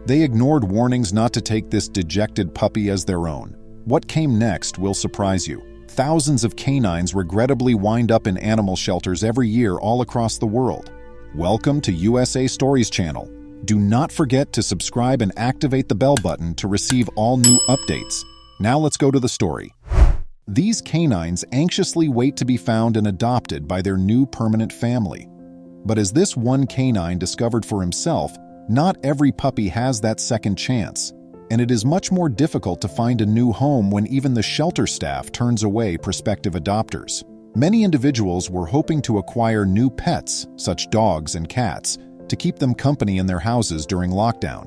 They ignored warnings not to take this dejected puppy as their own. What came next will surprise you. Thousands of canines regrettably wind up in animal shelters every year all across the world. Welcome to USA Stories channel. Do not forget to subscribe and activate the bell button to receive all new updates. Now let's go to the story. These canines anxiously wait to be found and adopted by their new permanent family. But as this one canine discovered for himself, not every puppy has that second chance, and it is much more difficult to find a new home when even the shelter staff turns away prospective adopters. Many individuals were hoping to acquire new pets, such dogs and cats, to keep them company in their houses during lockdown.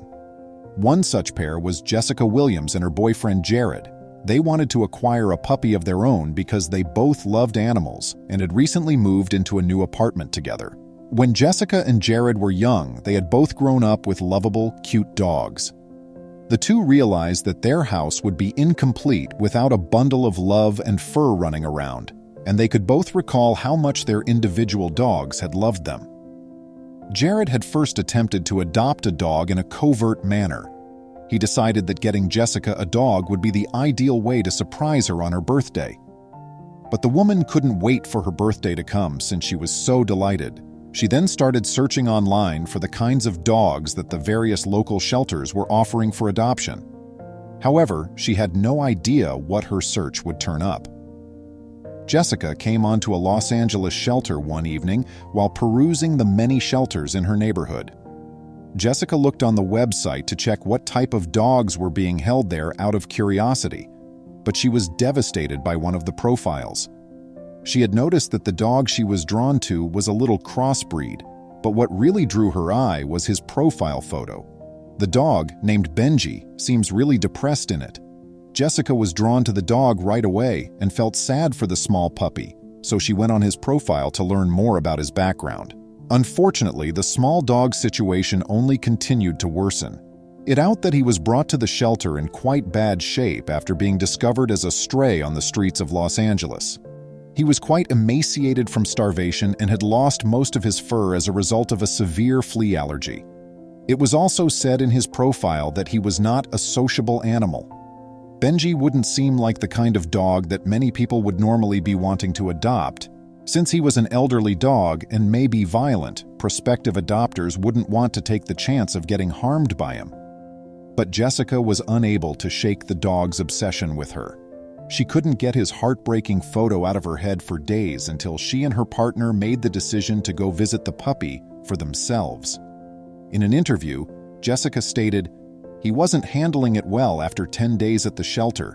One such pair was Jessica Williams and her boyfriend Jared. They wanted to acquire a puppy of their own because they both loved animals and had recently moved into a new apartment together. When Jessica and Jared were young, they had both grown up with lovable, cute dogs. The two realized that their house would be incomplete without a bundle of love and fur running around, and they could both recall how much their individual dogs had loved them. Jared had first attempted to adopt a dog in a covert manner. He decided that getting Jessica a dog would be the ideal way to surprise her on her birthday. But the woman couldn't wait for her birthday to come since she was so delighted. She then started searching online for the kinds of dogs that the various local shelters were offering for adoption. However, she had no idea what her search would turn up. Jessica came onto a Los Angeles shelter one evening while perusing the many shelters in her neighborhood. Jessica looked on the website to check what type of dogs were being held there out of curiosity, but she was devastated by one of the profiles. She had noticed that the dog she was drawn to was a little crossbreed, but what really drew her eye was his profile photo. The dog, named Benji, seems really depressed in it. Jessica was drawn to the dog right away and felt sad for the small puppy, so she went on his profile to learn more about his background. Unfortunately, the small dog situation only continued to worsen. It out that he was brought to the shelter in quite bad shape after being discovered as a stray on the streets of Los Angeles. He was quite emaciated from starvation and had lost most of his fur as a result of a severe flea allergy. It was also said in his profile that he was not a sociable animal. Benji wouldn't seem like the kind of dog that many people would normally be wanting to adopt. Since he was an elderly dog and may be violent, prospective adopters wouldn't want to take the chance of getting harmed by him. But Jessica was unable to shake the dog's obsession with her. She couldn't get his heartbreaking photo out of her head for days until she and her partner made the decision to go visit the puppy for themselves. In an interview, Jessica stated, "He wasn't handling it well after 10 days at the shelter.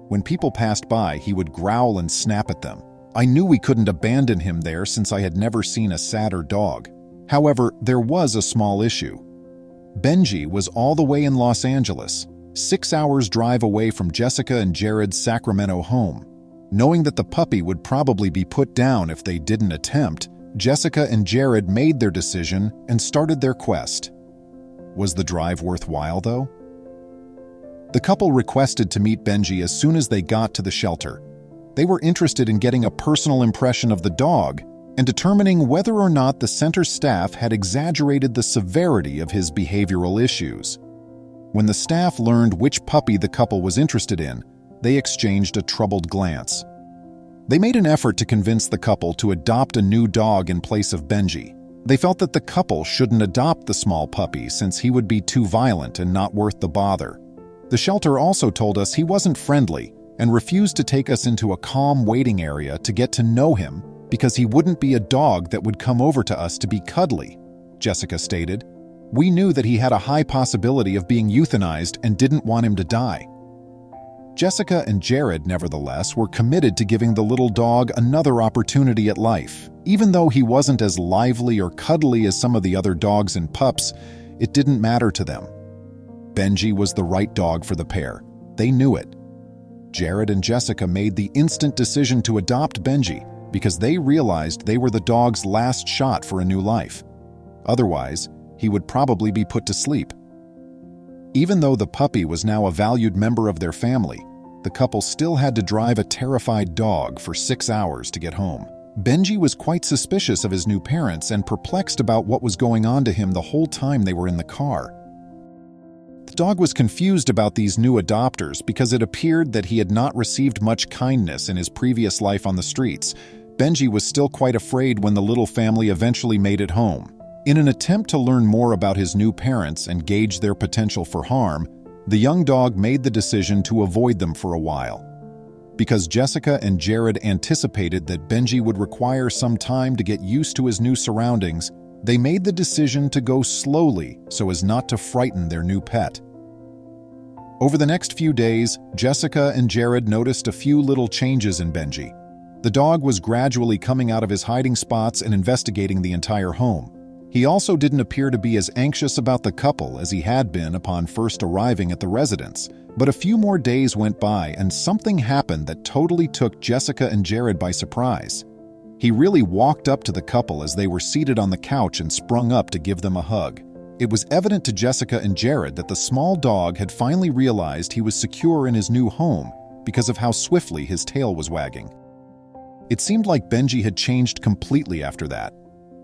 When people passed by, he would growl and snap at them. I knew we couldn't abandon him there since I had never seen a sadder dog. However, there was a small issue. Benji was all the way in Los Angeles, 6 hours drive away from Jessica and Jared's Sacramento home. Knowing that the puppy would probably be put down if they didn't attempt, Jessica and Jared made their decision and started their quest." Was the drive worthwhile, though? The couple requested to meet Benji as soon as they got to the shelter. They were interested in getting a personal impression of the dog and determining whether or not the center staff had exaggerated the severity of his behavioral issues. When the staff learned which puppy the couple was interested in, they exchanged a troubled glance. They made an effort to convince the couple to adopt a new dog in place of Benji. They felt that the couple shouldn't adopt the small puppy since he would be too violent and not worth the bother. The shelter also told us he wasn't friendly and refused to take us into a calm waiting area to get to know him because he wouldn't be a dog that would come over to us to be cuddly, Jessica stated. We knew that he had a high possibility of being euthanized and didn't want him to die. Jessica and Jared, nevertheless, were committed to giving the little dog another opportunity at life. Even though he wasn't as lively or cuddly as some of the other dogs and pups, it didn't matter to them. Benji was the right dog for the pair. They knew it. Jared and Jessica made the instant decision to adopt Benji because they realized they were the dog's last shot for a new life. Otherwise, he would probably be put to sleep. Even though the puppy was now a valued member of their family, the couple still had to drive a terrified dog for 6 hours to get home. Benji was quite suspicious of his new parents and perplexed about what was going on to him the whole time they were in the car. The dog was confused about these new adopters because it appeared that he had not received much kindness in his previous life on the streets. Benji was still quite afraid when the little family eventually made it home. In an attempt to learn more about his new parents and gauge their potential for harm, the young dog made the decision to avoid them for a while. Because Jessica and Jared anticipated that Benji would require some time to get used to his new surroundings, they made the decision to go slowly so as not to frighten their new pet. Over the next few days, Jessica and Jared noticed a few little changes in Benji. The dog was gradually coming out of his hiding spots and investigating the entire home. He also didn't appear to be as anxious about the couple as he had been upon first arriving at the residence. But a few more days went by and something happened that totally took Jessica and Jared by surprise. He really walked up to the couple as they were seated on the couch and sprung up to give them a hug. It was evident to Jessica and Jared that the small dog had finally realized he was secure in his new home because of how swiftly his tail was wagging. It seemed like Benji had changed completely after that.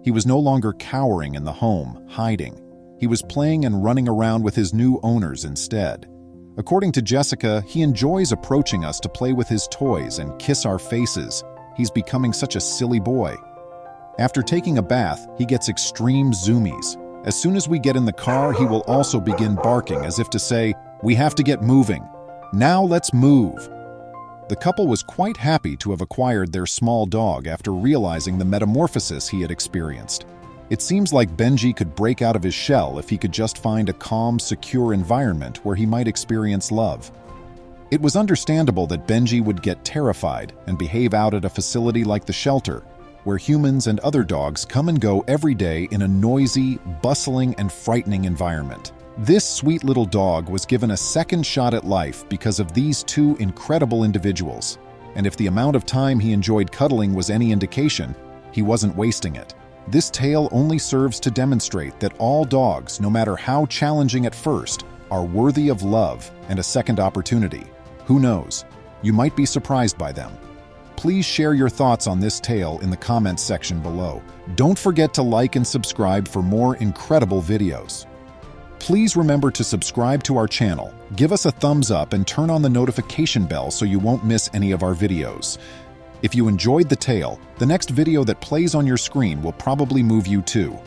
He was no longer cowering in the home, hiding. He was playing and running around with his new owners instead. According to Jessica, he enjoys approaching us to play with his toys and kiss our faces. He's becoming such a silly boy. After taking a bath, he gets extreme zoomies. As soon as we get in the car, he will also begin barking as if to say, "We have to get moving. Now let's move." The couple was quite happy to have acquired their small dog after realizing the metamorphosis he had experienced. It seems like Benji could break out of his shell if he could just find a calm, secure environment where he might experience love. It was understandable that Benji would get terrified and behave out at a facility like the shelter, where humans and other dogs come and go every day in a noisy, bustling, and frightening environment. This sweet little dog was given a second shot at life because of these two incredible individuals, and if the amount of time he enjoyed cuddling was any indication, he wasn't wasting it. This tale only serves to demonstrate that all dogs, no matter how challenging at first, are worthy of love and a second opportunity. Who knows? You might be surprised by them. Please share your thoughts on this tale in the comments section below. Don't forget to like and subscribe for more incredible videos. Please remember to subscribe to our channel, give us a thumbs up, and turn on the notification bell so you won't miss any of our videos. If you enjoyed the tale, the next video that plays on your screen will probably move you too.